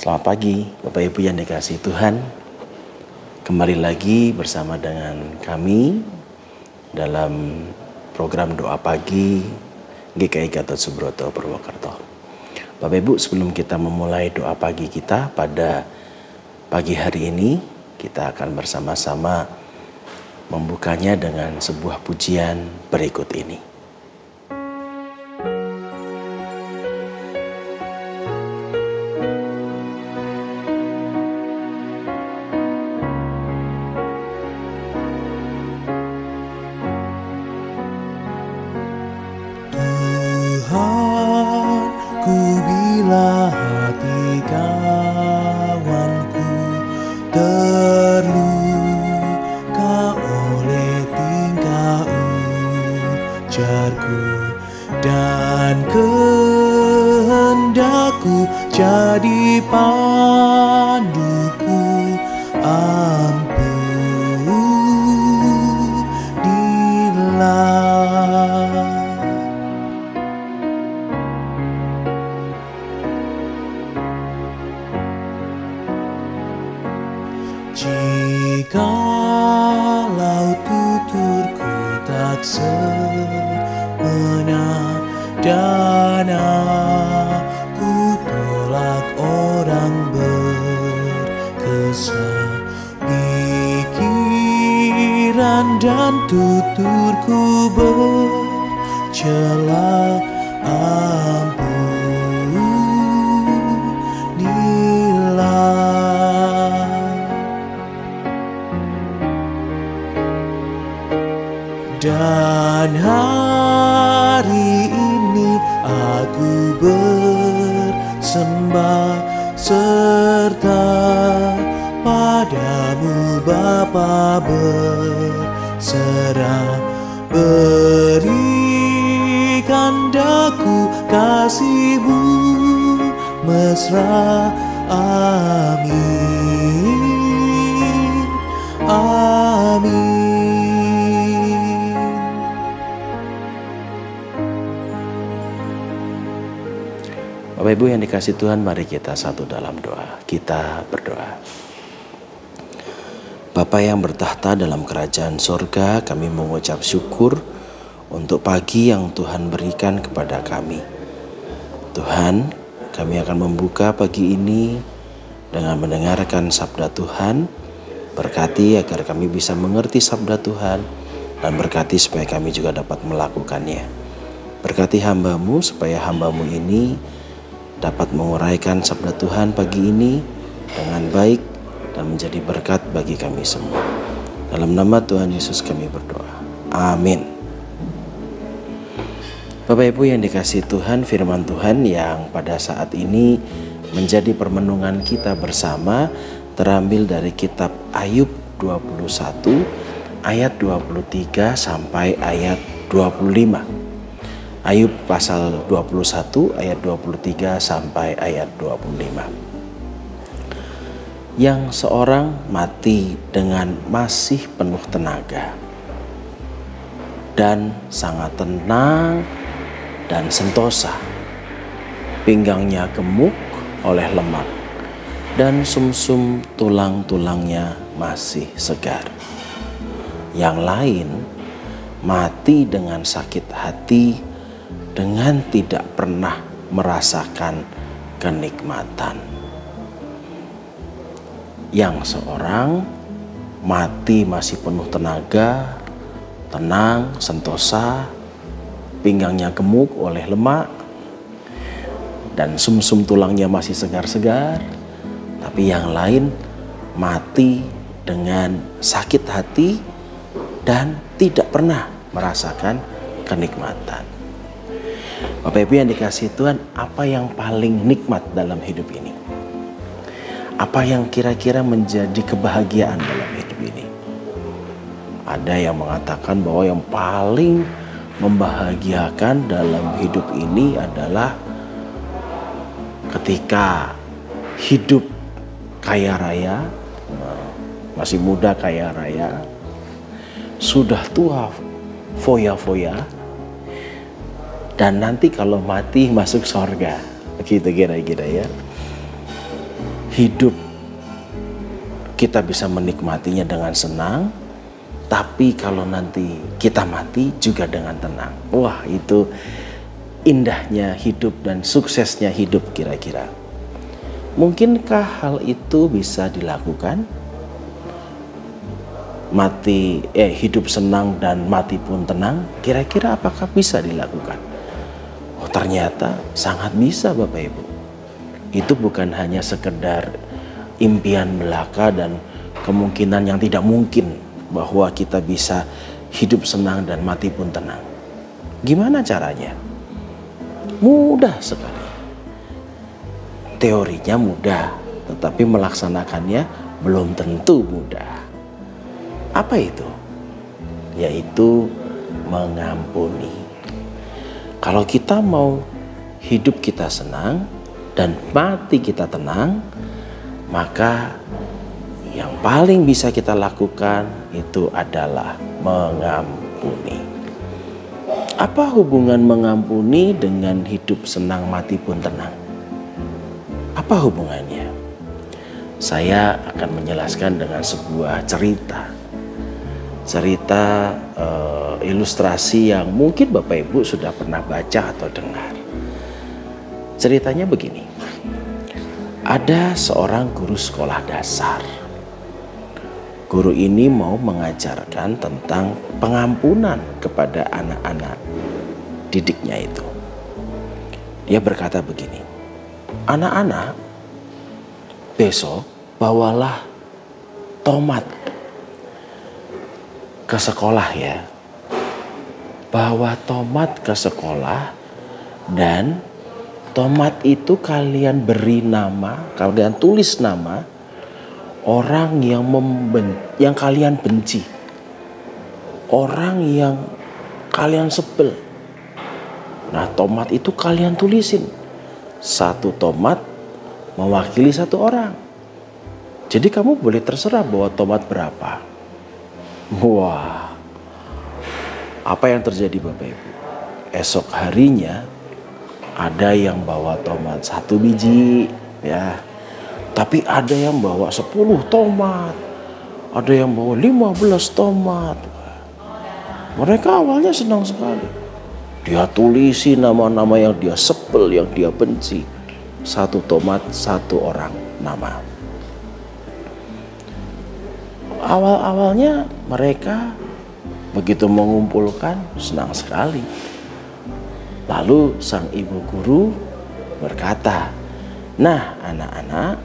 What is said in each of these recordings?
Selamat pagi Bapak Ibu yang dikasihi Tuhan. Kembali lagi bersama dengan kami dalam program doa pagi GKI Gatot Subroto Purwokerto. Bapak Ibu, sebelum kita memulai doa pagi kita pada pagi hari ini, kita akan bersama-sama membukanya dengan sebuah pujian berikut ini. Dan kehendakku jadi panduku, ampunilah. Jikalau tuturku tak semena dan aku tolak orang berkesah, pikiran dan tuturku bercela, ampunilah. Dan hari ini aku bersembah serta padamu Bapa, berserah, berikan daku kasih-Mu mesra, amin, amin. Bapak Ibu yang dikasihi Tuhan, mari kita satu dalam doa. Kita berdoa. Bapa yang bertahta dalam kerajaan sorga, kami mengucap syukur untuk pagi yang Tuhan berikan kepada kami. Tuhan, kami akan membuka pagi ini dengan mendengarkan sabda Tuhan. Berkati agar kami bisa mengerti sabda Tuhan, dan berkati supaya kami juga dapat melakukannya. Berkati hamba-Mu supaya hamba-Mu ini dapat menguraikan sabda Tuhan pagi ini dengan baik dan menjadi berkat bagi kami semua. Dalam nama Tuhan Yesus kami berdoa. Amin. Bapak Ibu yang dikasihi Tuhan, firman Tuhan yang pada saat ini menjadi permenungan kita bersama terambil dari kitab Ayub 21 ayat 23 sampai ayat 25. Ayub pasal 21 ayat 23 sampai ayat 25. Yang seorang mati dengan masih penuh tenaga dan sangat tenang dan sentosa, pinggangnya gemuk oleh lemak dan sumsum tulang-tulangnya masih segar. Yang lain mati dengan sakit hati, dengan tidak pernah merasakan kenikmatan. Yang seorang mati masih penuh tenaga, tenang, sentosa, pinggangnya gemuk oleh lemak, dan sumsum tulangnya masih segar-segar. Tapi yang lain mati dengan sakit hati dan tidak pernah merasakan kenikmatan. Bapak Ibu yang dikasihi Tuhan, apa yang paling nikmat dalam hidup ini? Apa yang kira-kira menjadi kebahagiaan dalam hidup ini? Ada yang mengatakan bahwa yang paling membahagiakan dalam hidup ini adalah ketika hidup kaya raya, masih muda kaya raya, sudah tua foya-foya, dan nanti kalau mati masuk sorga. Begitu kira-kira ya. hidup kita bisa menikmatinya dengan senang, tapi kalau nanti kita mati juga dengan tenang. Wah, itu indahnya hidup dan suksesnya hidup kira-kira. Mungkinkah hal itu bisa dilakukan? Hidup senang dan mati pun tenang, kira-kira apakah bisa dilakukan? Oh, ternyata sangat bisa Bapak Ibu. Itu bukan hanya sekedar impian belaka dan kemungkinan yang tidak mungkin bahwa kita bisa hidup senang dan mati pun tenang. Gimana caranya? Mudah sekali. Teorinya mudah, tetapi melaksanakannya belum tentu mudah. Apa itu? Yaitu mengampuni. Kalau kita mau hidup kita senang dan mati kita tenang, maka yang paling bisa kita lakukan itu adalah mengampuni. Apa hubungan mengampuni dengan hidup senang mati pun tenang? Apa hubungannya? Saya akan menjelaskan dengan sebuah cerita ilustrasi yang mungkin Bapak Ibu sudah pernah baca atau dengar. Ceritanya begini. Ada seorang guru sekolah dasar. Guru ini mau mengajarkan tentang pengampunan kepada anak-anak didiknya itu. Dia berkata begini, anak-anak, besok bawalah tomat ke sekolah ya. Bawa tomat ke sekolah dan tomat itu kalian beri nama, kalian tulis nama orang yang kalian benci. Orang yang kalian sebel. Nah, tomat itu kalian tulisin. Satu tomat mewakili satu orang. Jadi kamu boleh terserah bawa tomat berapa. Wah, apa yang terjadi Bapak Ibu? Esok harinya ada yang bawa tomat 1 biji, ya. Tapi ada yang bawa 10 tomat, ada yang bawa 15 tomat. Mereka awalnya senang sekali. Dia tulisi nama-nama yang dia sebel, yang dia benci. 1 tomat, 1 orang nama. Awal-awalnya mereka begitu mengumpulkan senang sekali. Lalu sang ibu guru berkata, nah anak-anak,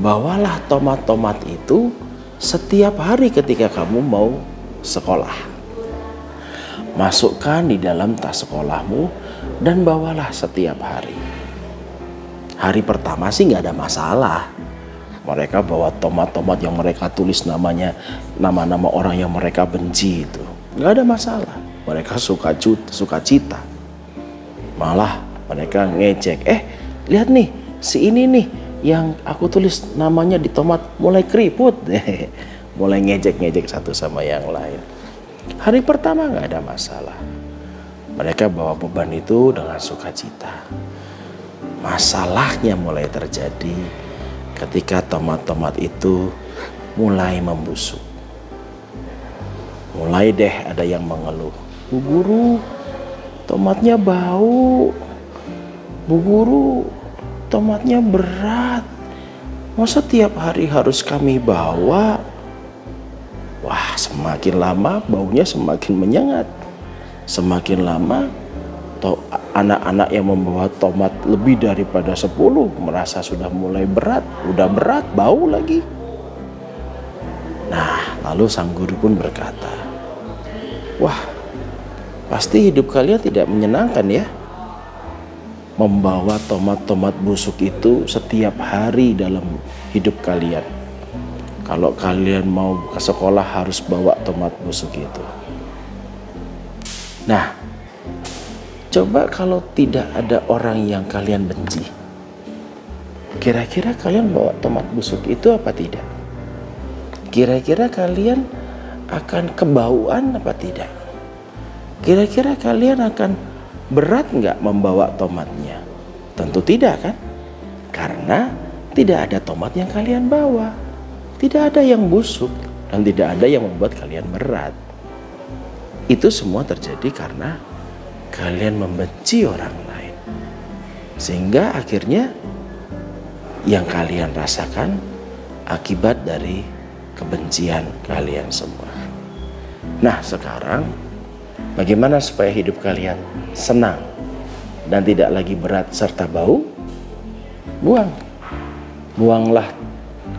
bawalah tomat-tomat itu setiap hari ketika kamu mau sekolah. Masukkan di dalam tas sekolahmu dan bawalah setiap hari. Hari pertama sih nggak ada masalah. Mereka bawa tomat-tomat yang mereka tulis namanya, nama-nama orang yang mereka benci itu. Nggak ada masalah. Mereka suka cita. Malah mereka ngejek. Lihat nih, si ini nih yang aku tulis namanya di tomat mulai keriput. Mulai ngejek-ngejek satu sama yang lain. Hari pertama nggak ada masalah. Mereka bawa beban itu dengan sukacita. Masalahnya mulai terjadi ketika tomat-tomat itu mulai membusuk. Mulai deh ada yang mengeluh. Bu guru, tomatnya bau. Bu guru, tomatnya berat. Masa tiap hari harus kami bawa? Wah, semakin lama baunya semakin menyengat. Semakin lama anak-anak yang membawa tomat lebih daripada 10 merasa sudah mulai berat, udah berat, bau lagi. Nah, lalu sang guru pun berkata, wah, pasti hidup kalian tidak menyenangkan ya. Membawa tomat-tomat busuk itu setiap hari dalam hidup kalian. Kalau kalian mau ke sekolah harus bawa tomat busuk itu. Nah, coba kalau tidak ada orang yang kalian benci, kira-kira kalian bawa tomat busuk itu apa tidak? Kira-kira kalian akan kebauan apa tidak? Kira-kira kalian akan berat nggak membawa tomatnya? Tentu tidak kan? Karena tidak ada tomat yang kalian bawa, tidak ada yang busuk, dan tidak ada yang membuat kalian berat. Itu semua terjadi karena kalian membenci orang lain. Sehingga akhirnya yang kalian rasakan akibat dari kebencian kalian semua. Nah, sekarang bagaimana supaya hidup kalian senang dan tidak lagi berat serta bau? Buanglah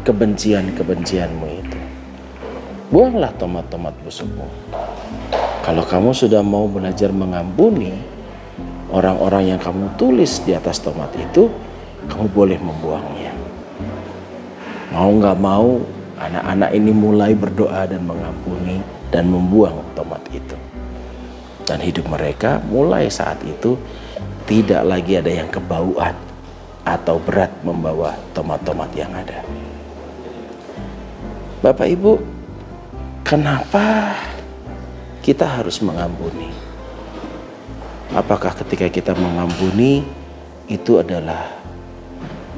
kebencian-kebencianmu itu. Buanglah tomat-tomat busukmu. Kalau kamu sudah mau belajar mengampuni orang-orang yang kamu tulis di atas tomat itu, kamu boleh membuangnya. Mau gak mau, anak-anak ini mulai berdoa dan mengampuni dan membuang tomat itu. Dan hidup mereka mulai saat itu tidak lagi ada yang kebauan atau berat membawa tomat-tomat yang ada. Bapak Ibu, kenapa kita harus mengampuni? Apakah ketika kita mengampuni itu adalah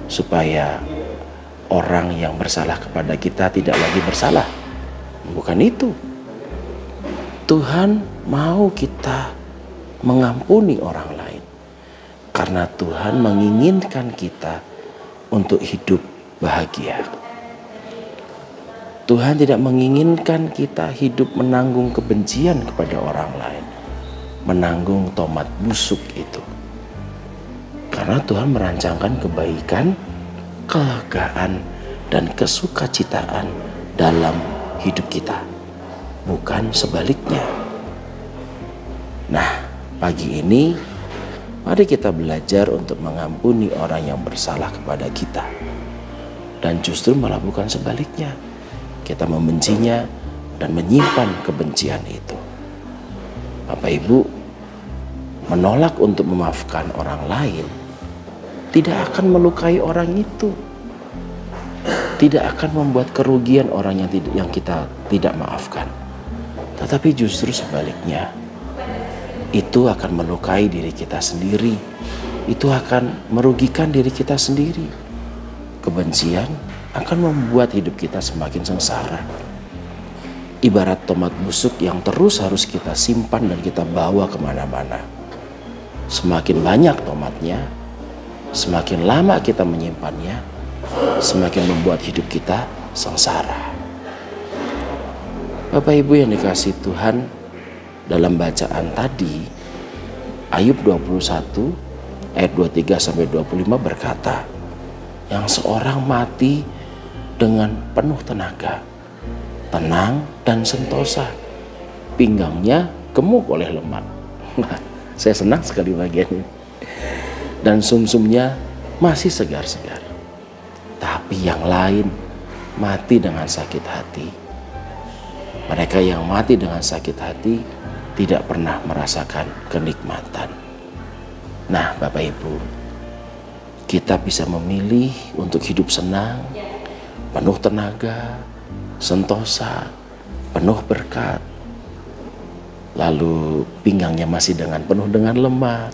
supaya orang yang bersalah kepada kita tidak lagi bersalah? Bukan itu. Tuhan mau kita mengampuni orang lain karena Tuhan menginginkan kita untuk hidup bahagia. Tuhan tidak menginginkan kita hidup menanggung kebencian kepada orang lain, menanggung tomat busuk itu. Karena Tuhan merancangkan kebaikan, kelegaan, dan kesukacitaan dalam hidup kita, bukan sebaliknya. Nah, pagi ini mari kita belajar untuk mengampuni orang yang bersalah kepada kita. Dan justru malah bukan sebaliknya. Kita membencinya dan menyimpan kebencian itu. Bapak Ibu, menolak untuk memaafkan orang lain tidak akan melukai orang itu. Tidak akan membuat kerugian orang yang kita tidak maafkan. Tetapi justru sebaliknya, itu akan melukai diri kita sendiri. Itu akan merugikan diri kita sendiri. Kebencian akan membuat hidup kita semakin sengsara. Ibarat tomat busuk yang terus harus kita simpan dan kita bawa kemana-mana. Semakin banyak tomatnya, semakin lama kita menyimpannya, semakin membuat hidup kita sengsara. Bapak Ibu yang dikasihi Tuhan, dalam bacaan tadi, Ayub 21 ayat 23-25 berkata, yang seorang mati dengan penuh tenaga, tenang dan sentosa, pinggangnya gemuk oleh lemak. Saya senang sekali bagian ini. Dan sumsumnya masih segar-segar. Tapi yang lain mati dengan sakit hati. Mereka yang mati dengan sakit hati tidak pernah merasakan kenikmatan. Nah, Bapak Ibu, kita bisa memilih untuk hidup senang, penuh tenaga, sentosa, penuh berkat. Lalu pinggangnya masih penuh dengan lemak.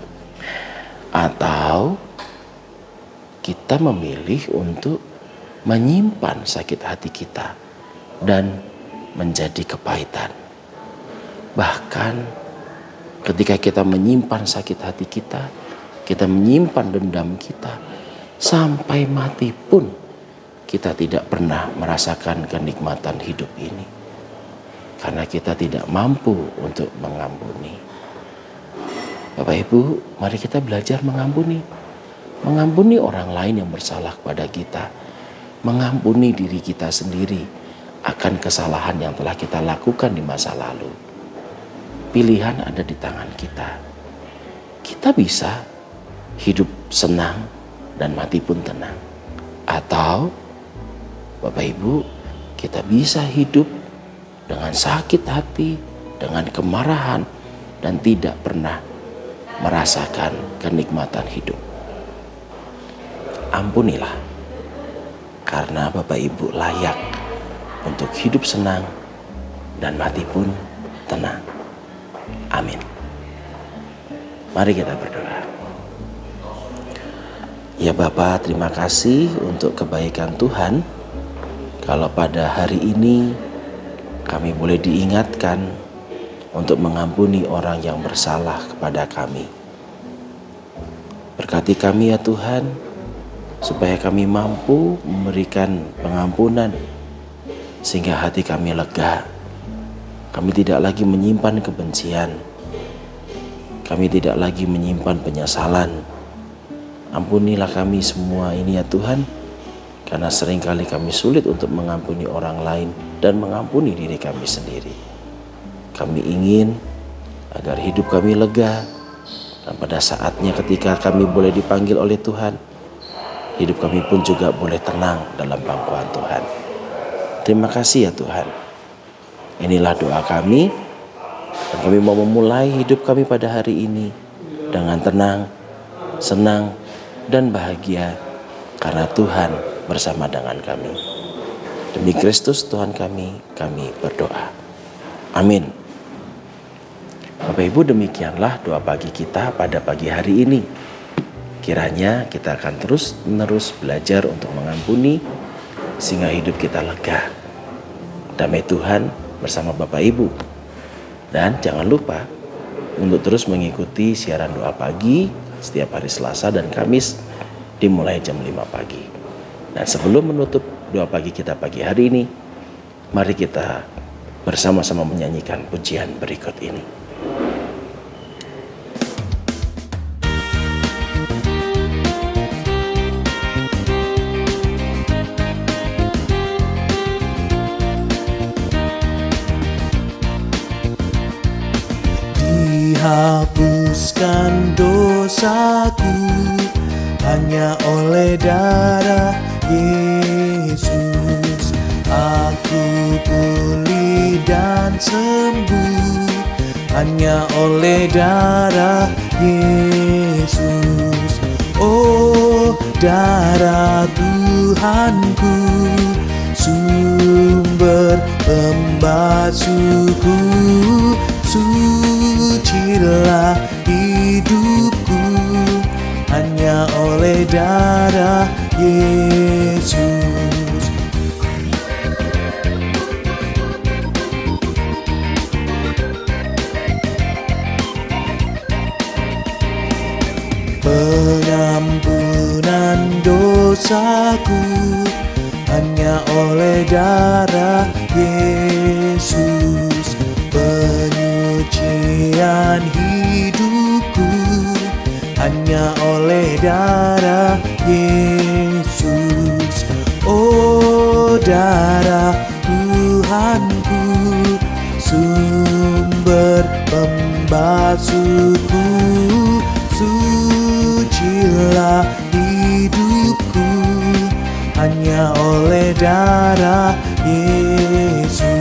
Atau kita memilih untuk menyimpan sakit hati kita dan menjadi kepahitan. Bahkan ketika kita menyimpan sakit hati kita menyimpan dendam kita, sampai mati pun kita tidak pernah merasakan kenikmatan hidup ini. Karena kita tidak mampu untuk mengampuni. Bapak Ibu, mari kita belajar mengampuni. Mengampuni orang lain yang bersalah kepada kita. Mengampuni diri kita sendiri akan kesalahan yang telah kita lakukan di masa lalu. Pilihan ada di tangan kita. Kita bisa hidup senang dan mati pun tenang. Atau Bapak Ibu, kita bisa hidup dengan sakit hati, dengan kemarahan, dan tidak pernah merasakan kenikmatan hidup. Ampunilah, karena Bapak Ibu layak untuk hidup senang dan mati pun tenang. Amin. Mari kita berdoa. Ya Bapa, terima kasih untuk kebaikan Tuhan. Kalau pada hari ini kami boleh diingatkan untuk mengampuni orang yang bersalah kepada kami. Berkati kami ya Tuhan, supaya kami mampu memberikan pengampunan, sehingga hati kami lega. Kami tidak lagi menyimpan kebencian. Kami tidak lagi menyimpan penyesalan. Ampunilah kami semua ini ya Tuhan, karena seringkali kami sulit untuk mengampuni orang lain dan mengampuni diri kami sendiri. Kami ingin agar hidup kami lega, dan pada saatnya ketika kami boleh dipanggil oleh Tuhan, hidup kami pun juga boleh tenang dalam pangkuan Tuhan. Terima kasih ya Tuhan. Inilah doa kami, dan kami mau memulai hidup kami pada hari ini dengan tenang, senang, dan bahagia, karena Tuhan bersama dengan kami. Demi Kristus Tuhan kami berdoa. Amin. Bapak Ibu, demikianlah doa pagi kita pada pagi hari ini. Kiranya kita akan terus-menerus belajar untuk mengampuni, sehingga hidup kita lega. Damai Tuhan bersama Bapak Ibu. Dan jangan lupa untuk terus mengikuti siaran doa pagi setiap hari Selasa dan Kamis dimulai jam 5 pagi. Dan sebelum menutup doa pagi kita pagi hari ini, mari kita bersama-sama menyanyikan pujian berikut ini. Dihapuskan dosaku hanya oleh darah Yesus. Aku pulih dan sembuh hanya oleh darah Yesus. Oh, darah Tuhanku, sumber pembasuhku, sucilah hidupku hanya oleh darah Yesus. Pengampunan dosaku hanya oleh darah Yesus. Penyucian hidupku hanya oleh darah Yesus. Oh, darah Tuhanku, sumber pembasuhku, sucilah hidupku hanya oleh darah Yesus.